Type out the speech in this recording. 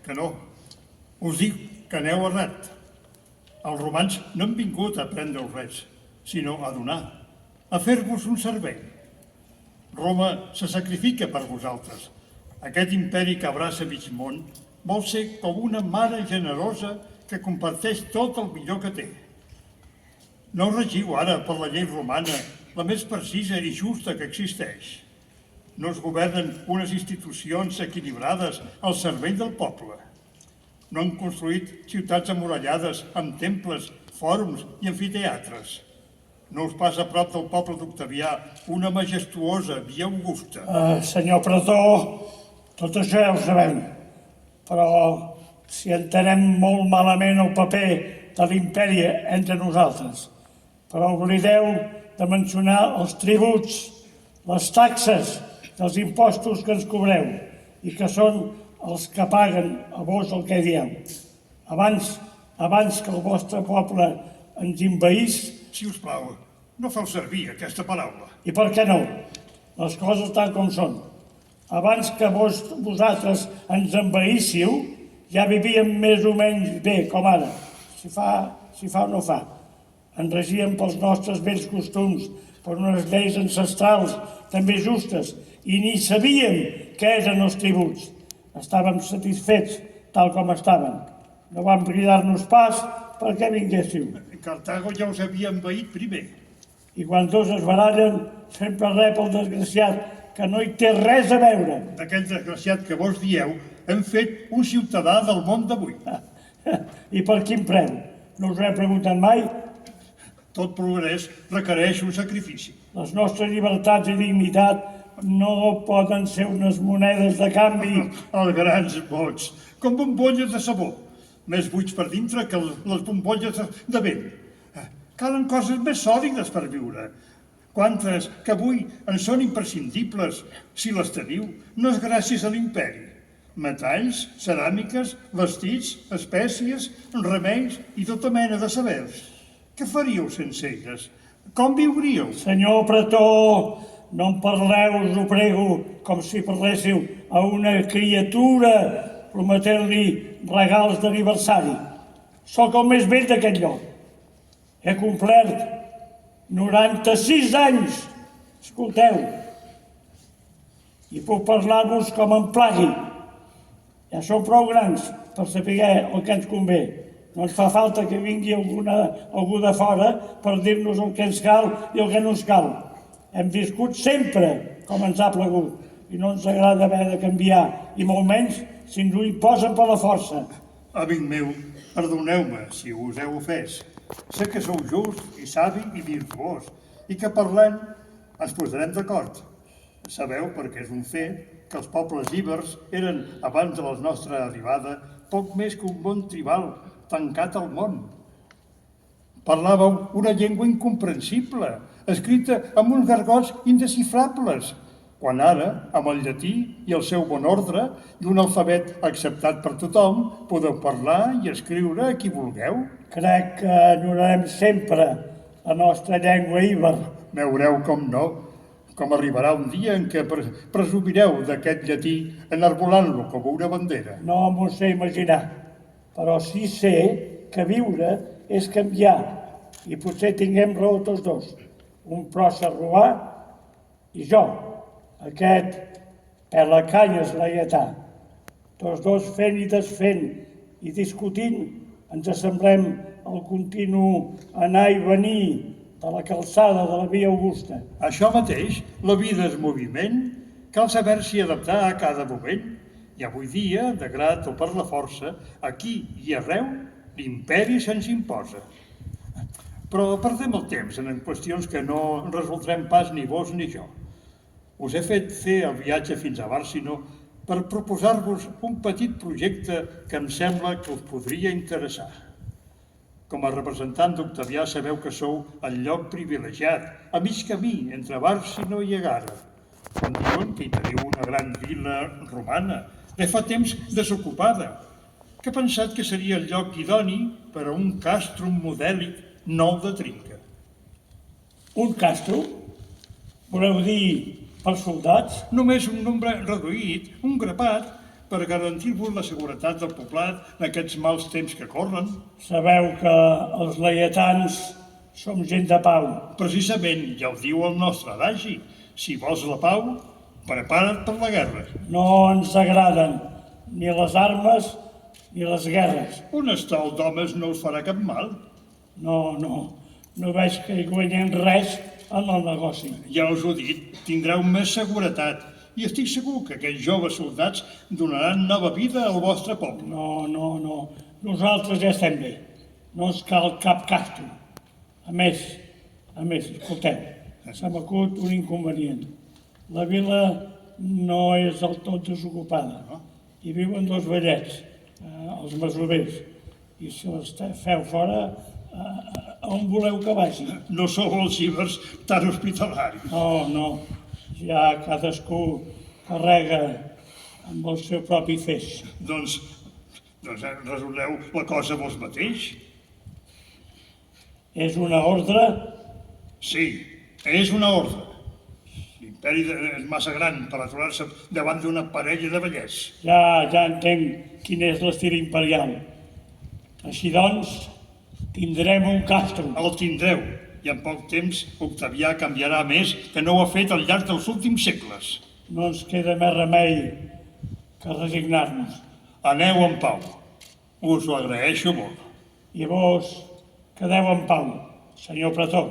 Que no. Us dic que aneu errat. Els romans no han vingut a prendre-us res, sinó a donar, a fer-vos un servei. Roma se sacrifica per vosaltres. Aquest imperi que abraça mig món vol ser com una mare generosa que comparteix tot el millor que té. No us regiu ara per la llei romana, la més precisa i justa que existeix. No es governen unes institucions equilibrades al servei del poble. No han construït ciutats amurallades amb temples, fòrums i amfiteatres. No us passa a prop del poble d'Octavià una majestuosa via augusta. Senyor pretor, tot això ja ho sabem, però si entenem molt malament el paper de l'imperi entre nosaltres. Però oblideu de mencionar els tributs, les taxes dels impostos que ens cobreu i que són els que paguen a vos el que dieu. Abans que el vostre poble ens envaís. Si us plau, no feu servir aquesta paraula. I per què no? Les coses tal com són. Abans que vosaltres ens envaíssiu, ja vivíem més o menys bé, com ara. Si fa o no fa. Ens regíem pels nostres vells costums, per unes lleis ancestrals també justes, i ni sabíem què eren els tributs. Estàvem satisfets tal com estaven. No vam cridar-nos pas perquè vinguéssiu. Cartago ja us havia envaït primer. I quan dos es barallen, sempre rep el desgraciat, que no hi té res a veure. D'aquell desgraciat que vos dieu, hem fet un ciutadà del món d'avui. I per quin preu? No us ho he preguntat mai? Tot progrés requereix un sacrifici. Les nostres llibertats i dignitat no poden ser unes monedes de canvi. Els grans mots, com bombolles de sabó, més buits per dintre que les bombolles de vent. Calen coses més sòlides per viure. Quantes que avui en són imprescindibles, si les teniu, no és gràcies a l'imperi. Metalls, ceràmiques, vestits, espècies, remeis i tota mena de sabers. Què faríeu sense elles? Com viuríeu? Senyor pretor, no em parleu, us ho prego, com si parléssiu a una criatura prometent-li regals d'aniversari. Soc el més vell d'aquest lloc. He complert 96 anys. Escolteu, i puc parlar-vos com em plagui. Ja som prou grans per saber el que ens convé. No ens fa falta que vingui algú de fora per dir-nos el que ens cal i el que no ens cal. Hem viscut sempre com ens ha plagut i no ens agrada haver de canviar, i molt menys si ens ho imposen per la força. Amic meu, perdoneu-me si us heu ofès. Sé que sou just i savi i virtuós i que parlant ens posarem d'acord. Sabeu, perquè és un fet, que els pobles ibers eren, abans de la nostra arribada, poc més que un món tribal tancat al món. Parlàveu una llengua incomprensible, escrita amb uns gargots indesxifrables, quan ara, amb el llatí i el seu bon ordre i un alfabet acceptat per tothom, podeu parlar i escriure a qui vulgueu. Crec que enyorarem sempre la nostra llengua íber. Veureu com no, com arribarà un dia en què presumireu d'aquest llatí enarbolant-lo com una bandera. No m'ho sé imaginar, però sí sé que viure és canviar, i potser tinguem raó tots dos, un pròcer romà i jo, aquest pelacanyes laietà. Tots dos fent i desfent i discutint ens assemblem al continu anar i venir de la calçada de la via Augusta. Això mateix, la vida és moviment, cal saber-s'hi adaptar a cada moment. I avui dia, de grat o per la força, aquí i arreu, l'imperi se'ns imposa. Però perdem el temps en qüestions que no resoldrem pas ni vos ni jo. Us he fet fer el viatge fins a Bàrcino per proposar-vos un petit projecte que em sembla que us podria interessar. Com a representant d'Octavià sabeu que sou el lloc privilegiat, a mig camí entre Bàrcino i Egara. Em diuen que hi teniu una gran vila romana, de fa temps desocupada, que he pensat que seria el lloc idoni per a un castrum modèlic nou de trinca. Un castrum? Voleu dir per soldats? Només un nombre reduït, un grapat, per garantir-vos la seguretat del poblat en aquests mals temps que corren. Sabeu que els laietans som gent de pau. Precisament, ja ho diu el nostre adagi, si vols la pau, prepara't per la guerra. No ens agraden ni les armes ni les guerres. Un estol d'homes no us farà cap mal. No veig que hi guanyem res en el negoci. Ja us ho he dit, tindreu més seguretat i estic segur que aquests joves soldats donaran nova vida al vostre poble. No. Nosaltres ja estem bé. No ens cal cap càstig. A més, escolteu, se m'acut un inconvenient. La vila no és del tot desocupada. Hi viuen dos vellets, els masovers. I si els feu fora, on voleu que vagi? No sou els ibers tan hospitalaris. No. Ja cadascú carrega amb el seu propi feix. Doncs resoleu la cosa vos mateix? És una ordre? Sí, és una ordre. L'imperi és massa gran per aturar-se davant d'una parella de vellers. Ja entenc quin és l'estil imperial. Així doncs, tindrem un castro. El tindreu, i en poc temps Octavià canviarà més que no ho ha fet al llarg dels últims segles. No ens queda més remei que resignar-nos. Aneu en pau. Us ho agraeixo molt. I vos quedeu en pau, senyor pretor.